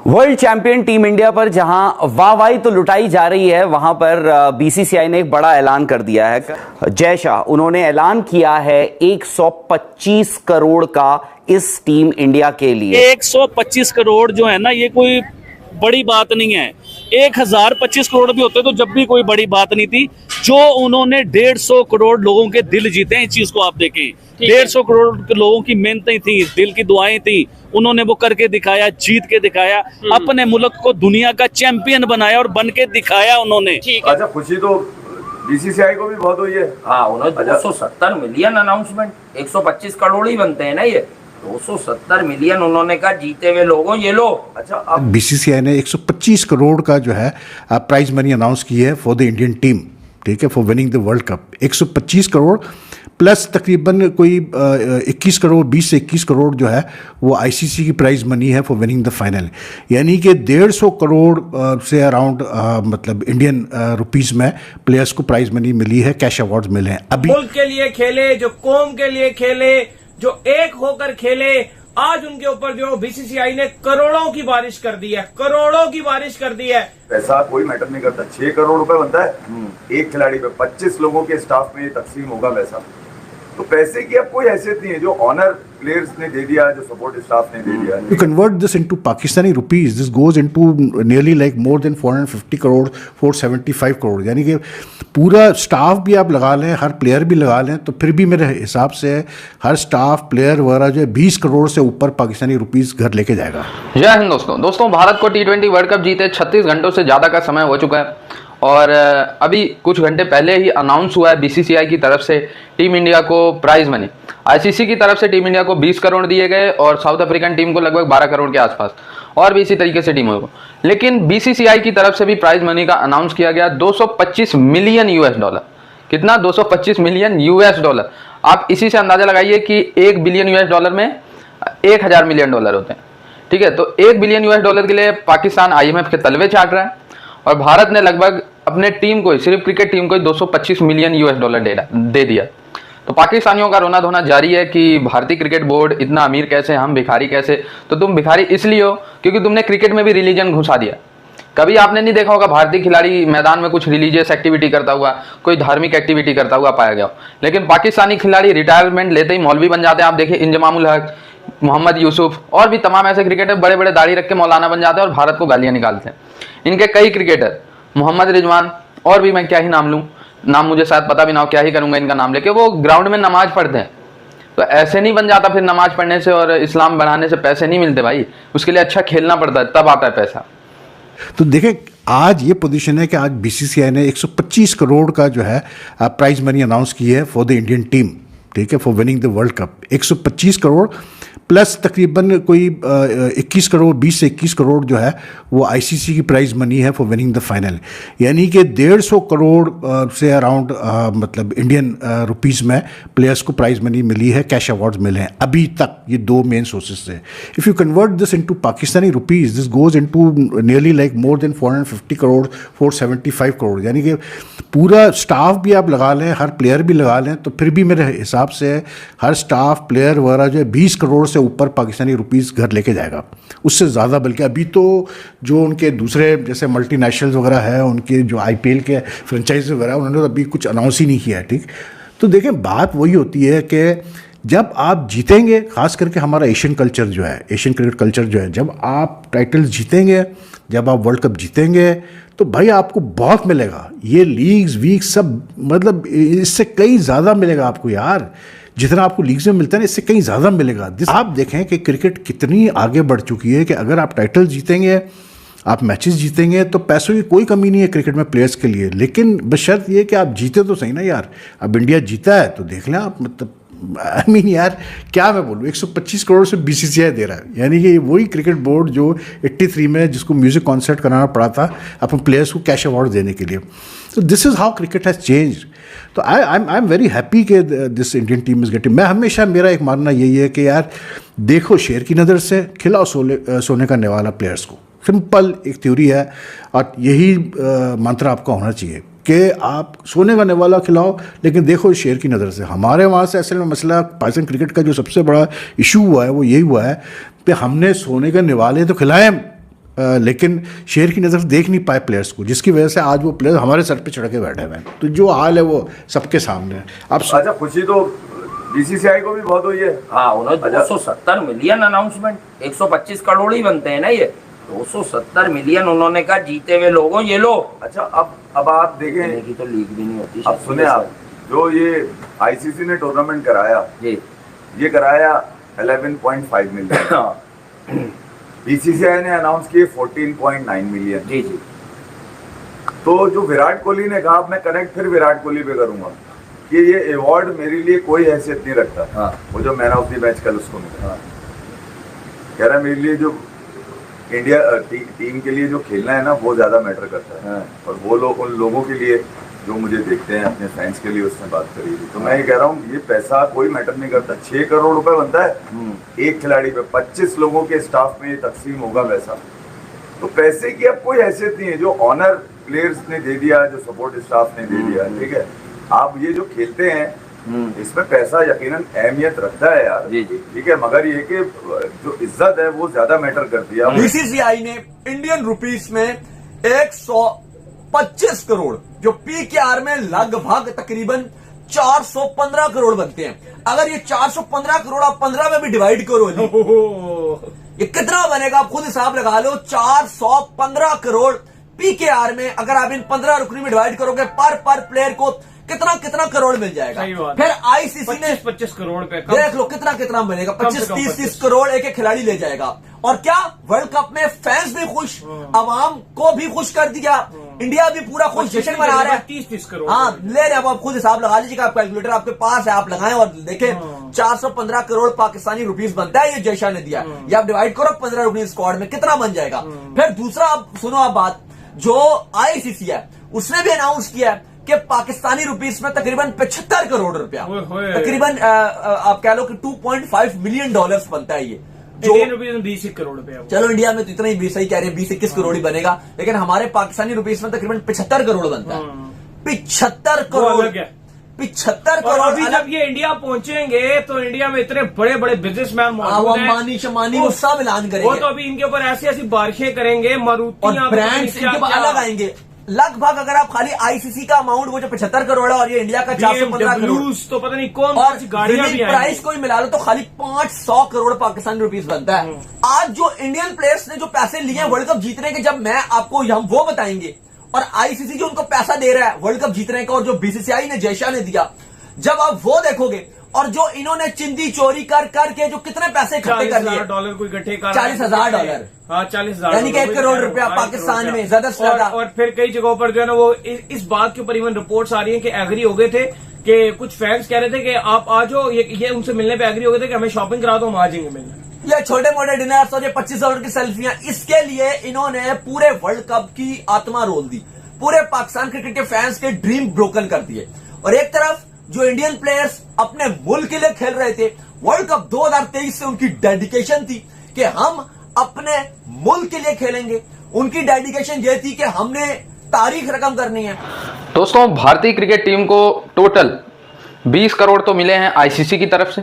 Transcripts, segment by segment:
World champion team India पर जहां वाहवाही तो लुटाई जा रही है, वहां पर बीसीसीआई ने एक बड़ा ऐलान कर दिया है। जय शाह उन्होंने ऐलान किया है 125 करोड़ का इस टीम इंडिया के लिए। 125 करोड़ जो है ना, ये कोई बड़ी बात नहीं है। 1025 करोड़ भी होते तो जब भी कोई बड़ी बात नहीं थी। जो उन्होंने 150 करोड़ लोगों के दिल जीते हैं, इस चीज को आप देखें। 150 करोड़ लोगों की मेहनतें थी, दिल की दुआएं थी, उन्होंने वो करके दिखाया, जीत के दिखाया, अपने मुल्क को दुनिया का चैंपियन बनाया और बन के दिखाया उन्होंने। अच्छा, खुशी तो बीसीसीआई को भी बहुत हुई है। हाँ, उन्होंने 270 मिलियन अनाउंसमेंट, 125 करोड़ ही बनते हैं ना ये। 270 मिलियन उन्होंने कहा जीते हुए लोगों ये लो। अच्छा, अब बीसीसीआई ने 125 करोड़ का जो है प्राइज मनी अनाउंस की है फॉर द इंडियन टीम, ठीक है, for winning the world cup. 125 crore plus तकरीबन कोई 21 करोड़, 20 से 21 करोड़ जो है वो आईसीसी की प्राइज मनी है फॉर विनिंग द फाइनल। यानी कि 150 करोड़ से अराउंड मतलब इंडियन रुपीज़ में प्लेयर्स को प्राइज मनी मिली है, कैश अवार्ड्स मिले हैं। अभी मुल्क के लिए खेले, जो कौम के लिए खेले, जो एक होकर खेले, आज उनके ऊपर जो बीसीसीआई ने करोड़ों की बारिश कर दी है, करोड़ों की बारिश कर दी है। पैसा कोई मैटर नहीं करता। 6 करोड़ रुपए बनता है एक खिलाड़ी पे। 25 लोगों के स्टाफ में तकसीम होगा पैसा। तो पैसे की अब कोई हैसियत नहीं है। जो ऑनर प्लेयर्स ने दे दिया, जो सपोर्ट स्टाफ ने दे दिया। You convert this into Pakistani rupees, this goes into nearly like more than 450 crore, 475 crore. यानी कि पूरा स्टाफ भी आप लगा लें, हर प्लेयर भी लगा लें, तो फिर भी मेरे हिसाब से हर स्टाफ प्लेयर वगैरह जो है 20 करोड़ से ऊपर पाकिस्तानी रुपीस घर लेके जाएगा। जय हिंद दोस्तों, भारत को T20 वर्ल्ड कप जीते 36 घंटों से ज़्यादा का समय हो चुका है और अभी कुछ घंटे पहले ही अनाउंस हुआ है बीसीसीआई की तरफ से टीम इंडिया को प्राइज मनी। आईसीसी की तरफ से टीम इंडिया को 20 करोड़ दिए गए और साउथ अफ्रीकन टीम को लगभग 12 करोड़ के आसपास, और भी इसी तरीके से टीमों को। लेकिन बीसीसीआई की तरफ से भी प्राइज मनी का अनाउंस किया गया 225 मिलियन यूएस डॉलर। कितना? 225 मिलियन यूएस डॉलर। आप इसी से अंदाजा लगाइए कि 1 बिलियन यूएस डॉलर में 1000 मिलियन डॉलर होते हैं, ठीक है। तो 1 बिलियन यूएस डॉलर के लिए पाकिस्तान आईएमएफ के तलवे चाट रहा है और भारत ने लगभग अपने टीम को, सिर्फ क्रिकेट टीम को 225 मिलियन यूएस डॉलर दे दिया। तो पाकिस्तानियों का रोना धोना जारी है कि भारतीय क्रिकेट बोर्ड इतना अमीर कैसे, हम भिखारी कैसे। तो तुम भिखारी इसलिए हो क्योंकि तुमने क्रिकेट में भी रिलीजन घुसा दिया। कभी आपने नहीं देखा होगा भारतीय खिलाड़ी मैदान में कुछ रिलीजियस एक्टिविटी करता हुआ, कोई धार्मिक एक्टिविटी करता हुआ पाया गया। लेकिन पाकिस्तानी खिलाड़ी रिटायरमेंट लेते ही मौलवी बन जाते हैं। आप देखिए इंजमामुल हक, मोहम्मद यूसुफ और भी तमाम ऐसे क्रिकेटर बड़े बड़े दाढ़ी रख के मौलाना बन जाते हैं और भारत को गालियां निकालते हैं। इनके कई क्रिकेटर, मोहम्मद रिजवान और भी मैं क्या ही नाम लूं, नाम मुझे शायद पता भी ना हो, क्या ही करूंगा इनका नाम लेके, वो ग्राउंड में नमाज पढ़ते हैं। तो ऐसे नहीं बन जाता। फिर नमाज पढ़ने से और इस्लाम बढ़ाने से पैसे नहीं मिलते भाई, उसके लिए अच्छा खेलना पड़ता है, तब आता है पैसा। तो देखें, आज ये पोजीशन है कि आज बीसीसीआई ने 125 करोड़ का जो है प्राइज मनी अनाउंस की है फॉर द इंडियन टीम, ठीक है, for winning the world cup. 125 crore plus तकरीबन कोई 21 करोड़, 20 से 21 करोड़ जो है वो आईसीसी की प्राइज मनी है फॉर विनिंग द फाइनल। यानी कि 150 करोड़ से अराउंड मतलब इंडियन रुपीज़ में प्लेयर्स को प्राइज मनी मिली है, कैश अवार्ड्स मिले हैं अभी तक। ये दो मेन सोर्सेज से। If you convert this into Pakistani rupees, this goes into nearly like more than 450 crore, 475 crore. यानी कि पूरा स्टाफ भी आप लगा लें, हर प्लेयर भी लगा लें, तो फिर भी मेरे हिसाब से हर स्टाफ प्लेयर वगैरह जो है 20 करोड़ से ऊपर पाकिस्तानी रुपीस घर लेके जाएगा, उससे ज़्यादा। बल्कि अभी तो जो उनके दूसरे जैसे मल्टीनेशनल्स वगैरह है, उनके जो आईपीएल के फ्रेंचाइज वगैरह, उन्होंने तो अभी कुछ अनाउंस ही नहीं किया है, ठीक। तो देखें, बात वही होती है कि जब आप जीतेंगे, ख़ास करके हमारा एशियन कल्चर जो है, एशियन क्रिकेट कल्चर जो है, जब आप टाइटल्स जीतेंगे, जब आप वर्ल्ड कप जीतेंगे, तो भाई आपको बहुत मिलेगा। ये लीग्स वीक्स सब, मतलब इससे कहीं ज़्यादा मिलेगा आपको यार। जितना आपको लीग्स में मिलता है ना, इससे कहीं ज़्यादा मिलेगा। आप देखें कि क्रिकेट कितनी आगे बढ़ चुकी है कि अगर आप टाइटल जीतेंगे, आप मैचेस जीतेंगे, तो पैसों की कोई कमी नहीं है क्रिकेट में प्लेयर्स के लिए। लेकिन बशर्त ये कि आप जीते तो सही ना यार। अब इंडिया जीता है तो देख लें आप, मतलब आई मीन यार क्या मैं बोलूँ, 125 करोड़ से बीसीसीआई दे रहा है। यानी कि वही क्रिकेट बोर्ड जो 83 में जिसको म्यूज़िक कॉन्सर्ट कराना पड़ा था अपने प्लेयर्स को कैश अवार्ड देने के लिए। तो this is how cricket has change. तो आई एम वेरी हैप्पी कि this Indian team is getting. मैं हमेशा, मेरा एक मानना यही है कि यार देखो, शेर की नज़र से खिलाओ सोने का निवाला प्लेयर्स को। सिंपल एक थ्योरी है और यही मंत्र आपका होना चाहिए कि आप सोने का निवाला खिलाओ, लेकिन देखो शेर की नज़र से। हमारे वहाँ से असल में मसला पाकिस्तान क्रिकेट का जो सबसे बड़ा इशू हुआ है वो यही हुआ है कि हमने सोने के निवाले तो खिलाए, लेकिन शेर की नज़र से देख नहीं पाए प्लेयर्स को, जिसकी वजह से आज वो प्लेयर हमारे सर पे चढ़ के बैठे हुए हैं। तो जो हाल है वो सबके सामने है। अब अच्छा, खुशी तो बीसीसीआई को भी बहुत हुई है। हाँ, उन्होंने 270 मिलियन अनाउंसमेंट, 125 करोड़ ही बनते हैं ना ये, 270 मिलियन उन्होंने कहा जीते हुए लोगों ये लो। अच्छा, अब आप देखें की तो लीग भी नहीं होती। अब सुने आप, जो ये आईसीसी ने टूर्नामेंट कराया, जी, ये कराया 11.5 मिलियन, बीसीसीआई ने अनाउंस किए 14.9 मिलियन। जी जी। तो जो विराट कोहली ने कहा, मैं कनेक्ट फिर विराट कोहली पे करूंगा कि ये अवार्ड मेरे लिए कोई हैसियत नहीं रखता। हाँ। वो जो मैन ऑफ द मैच कल उसको मिला, हाँ। कह रहा है मेरे लिए जो इंडिया टीम के लिए जो खेलना है ना वो ज्यादा मैटर करता है। हाँ। और वो लोग उन लोगों के लिए जो मुझे देखते हैं, अपने फैंस के लिए उसने बात करी थी। तो मैं ये कह रहा हूँ, ये पैसा कोई मैटर नहीं करता। 6 करोड़ रुपए बनता है एक खिलाड़ी पे, 25 लोगों के स्टाफ में ये तकसीम होगा पैसा। तो पैसे की अब कोई हैसियत नहीं है। जो ऑनर प्लेयर्स ने दे दिया, जो सपोर्ट स्टाफ ने दे दिया, ठीक है। आप ये जो खेलते हैं इसमें पैसा यकीनन अहमियत रखता है यार, ठीक है, मगर ये कि जो इज्जत है वो ज्यादा मैटर करती है। बीसीसीआई ने इंडियन रुपीस में 125 करोड़, जो पीकेआर में लगभग तकरीबन 415 करोड़ बनते हैं। अगर ये 415 करोड़ आप 15 में भी डिवाइड करो, ये कितना बनेगा आप खुद हिसाब लगा लो। 415 करोड़ पीकेआर में अगर आप इन 15 रुपये में डिवाइड करोगे पर प्लेयर को कितना करोड़ मिल जाएगा। फिर आईसीसी ने 25 करोड़ पे देख लो कितना बनेगा, 25-30 करोड़ एक खिलाड़ी ले जाएगा। और क्या वर्ल्ड कप में फैंस भी खुश, अवाम को भी खुश कर दिया, इंडिया भी पूरा खुश जश्न मना रहा है। 30 करोड़ हाँ ले रहे हैं, आप खुद हिसाब लगा लीजिएगा, आप कैलकुलेटर आपके पास है, आप लगाएं और देखें 415 करोड़ पाकिस्तानी रुपीस बनता है ये जयशाह ने दिया। ये आप डिवाइड करो 15 रुपीस स्क्वाड में कितना बन जाएगा। फिर दूसरा आप सुनो आप बात, जो आईसीसी है उसने भी अनाउंस किया है कि पाकिस्तानी रुपीस में तकरीबन 75 करोड़ रुपया, तकरीबन आप कह लो कि $2.5 मिलियन बनता है ये, जो इंडियन रुपीस में 20 करोड़ रुपया। चलो इंडिया में तो इतना ही सही कह रहे हैं, 20-21 करोड़ ही बनेगा, लेकिन हमारे पाकिस्तानी रुपीस में तकरीबन 75 करोड़ बनता है। 75 करोड़, 75 करोड़। अभी जब ये इंडिया पहुंचेंगे तो इंडिया में इतने बड़े बड़े बिजनेसमैन मौजूद हैं, अंबानी शमानी वो सब ऐलान करेंगे। वो तो अभी इनके ऊपर ऐसी बारिशें करेंगे, मारुति और ब्रांड्स इनके ऊपर अलग आएंगे। लगभग अगर आप खाली आईसीसी का अमाउंट वो जो 75 करोड़ है और ये इंडिया का 415 करोड़, तो पता नहीं कौन और सी गाड़ियां भी प्राइस कोई मिला लो तो खाली 500 करोड़ पाकिस्तानी रुपीस बनता है। आज जो इंडियन प्लेयर्स ने जो पैसे लिए हैं वर्ल्ड कप जीतने के, जब मैं आपको हम वो बताएंगे, और आईसीसी जो उनको पैसा दे रहा है वर्ल्ड कप जीतने का, और जो बीसीसीआई ने जयशाह ने दिया, जब आप वो देखोगे, और जो इन्होंने चिंदी चोरी कर करके जो कितने पैसे इकट्ठे कर लिए, $40,000 कोई इकट्ठे कर, $40,000, हाँ 40,000, यानी कि 1 करोड़ रुपया पाकिस्तान में ज्यादा से ज्यादा। और फिर कई जगहों पर जो है ना वो इस बात के ऊपर इवन रिपोर्ट्स आ रही है कि एग्री हो गए थे, कि कुछ फैंस कह रहे थे कि आप आ जाओ, ये उनसे मिलने पे एग्री हो गए थे कि हमें शॉपिंग करा दो, हम आ जाएंगे मिलने। ये छोटे मोटे डिनर्स और ये 25 करोड़ की सेल्फियां, इसके लिए इन्होंने पूरे वर्ल्ड कप की आत्मा रोल दी, पूरे पाकिस्तान क्रिकेट के फैंस के ड्रीम ब्रोकन कर दिए। और एक तरफ जो इंडियन प्लेयर्स अपने मुल्क के लिए खेल रहे थे, वर्ल्ड कप 2023 से उनकी डेडिकेशन थी कि हम अपने मुल्क के लिए खेलेंगे, उनकी डेडिकेशन ये थी कि हमने तारीख रकम करनी है। दोस्तों, भारतीय क्रिकेट टीम को टोटल 20 करोड़ तो मिले हैं आईसीसी की तरफ से।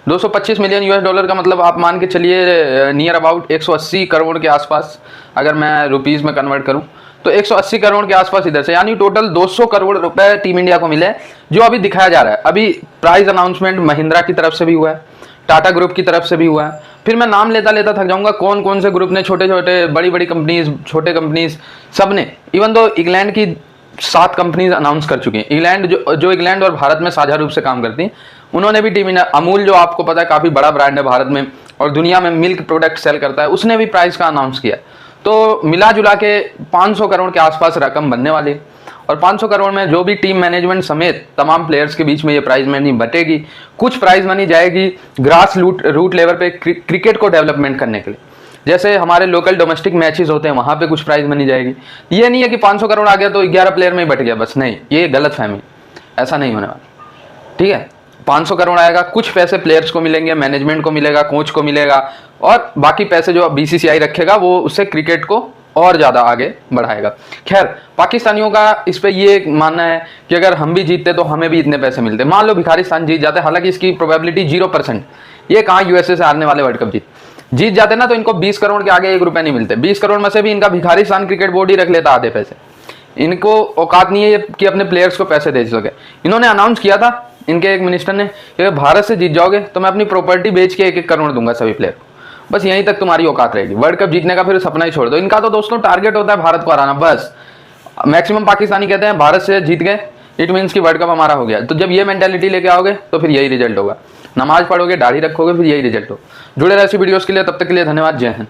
225 मिलियन $US का मतलब आप मान के चलिए नियर अबाउट 180 करोड़ के आसपास, अगर मैं रुपीस में कन्वर्ट करूं तो 180 करोड़ के आसपास इधर से, यानी टोटल 200 करोड़ रुपए टीम इंडिया को मिले, जो अभी दिखाया जा रहा है। अभी प्राइज अनाउंसमेंट महिंद्रा की तरफ से भी हुआ है, टाटा ग्रुप की तरफ से भी हुआ है, फिर मैं नाम लेता लेता थक जाऊंगा कौन कौन से ग्रुप ने, छोटे छोटे बड़ी बड़ी कंपनीज, छोटे कंपनीज, सब ने, इवन दो इंग्लैंड की 7 कंपनीज अनाउंस कर चुकी हैं। इंग्लैंड जो इंग्लैंड और भारत में साझा रूप से काम करती हैं, उन्होंने भी टीम इंडिया, अमूल जो आपको पता है काफ़ी बड़ा ब्रांड है भारत में और दुनिया में मिल्क प्रोडक्ट सेल करता है, उसने भी प्राइस का अनाउंस किया। तो मिला जुला के 500 करोड़ के आसपास रकम बनने वाली है, और 500 करोड़ में जो भी टीम मैनेजमेंट समेत तमाम प्लेयर्स के बीच में ये प्राइज मनी बटेगी। कुछ प्राइज मनी जाएगी ग्रास रूट लेवल पे क्रिकेट को डेवलपमेंट करने के लिए, जैसे हमारे लोकल डोमेस्टिक मैचेस होते हैं वहाँ पे कुछ प्राइज मनी जाएगी। ये नहीं है कि 500 करोड़ आ गया तो 11 प्लेयर में ही बट गया, बस नहीं, ये गलत फहमी, ऐसा नहीं होने वाला। ठीक है, 500 करोड़ आएगा, कुछ पैसे प्लेयर्स को मिलेंगे, मैनेजमेंट को मिलेगा, कोच को मिलेगा, और बाकी पैसे जो बीसीसीआई रखेगा वो उससे क्रिकेट को और ज़्यादा आगे बढ़ाएगा। खैर, पाकिस्तानियों का इस पे ये मानना है कि अगर हम भी जीतते तो हमें भी इतने पैसे मिलते। मान लो भिखारिस्तान जीत जाते, हालांकि इसकी प्रोबेबिलिटी 0%, ये कहाँ यूएसए से हारने वाले वर्ल्ड कप जीत। जीत जाते ना तो इनको 20 करोड़ के आगे 1 रुपया नहीं मिलते। 20 करोड़ में से भी इनका भिखारिस्तान क्रिकेट बोर्ड ही रख लेता आधे पैसे। इनको औकात नहीं है कि अपने प्लेयर्स को पैसे दे सके। इन्होंने अनाउंस किया था, इनके एक मिनिस्टर ने, कि भारत से जीत जाओगे तो मैं अपनी प्रॉपर्टी बेच के 1-1 करोड़ दूंगा सभी प्लेयर को। बस यहीं तक तुम्हारी औकात रहेगी। वर्ल्ड कप जीतने का फिर सपना ही छोड़ दो। इनका तो दोस्तों टारगेट होता है भारत को हराना बस। मैक्सिमम पाकिस्तानी कहते हैं भारत से जीत गए इट मीन्स कि वर्ल्ड कप हमारा हो गया। तो जब ये मेंटालिटी लेके आओगे तो फिर यही रिजल्ट होगा। नमाज पढ़ोगे, दाढ़ी रखोगे, फिर यही रिजल्ट हो। जुड़े रहे ऐसी वीडियोस के लिए, तब तक के लिए धन्यवाद। जय हिंद।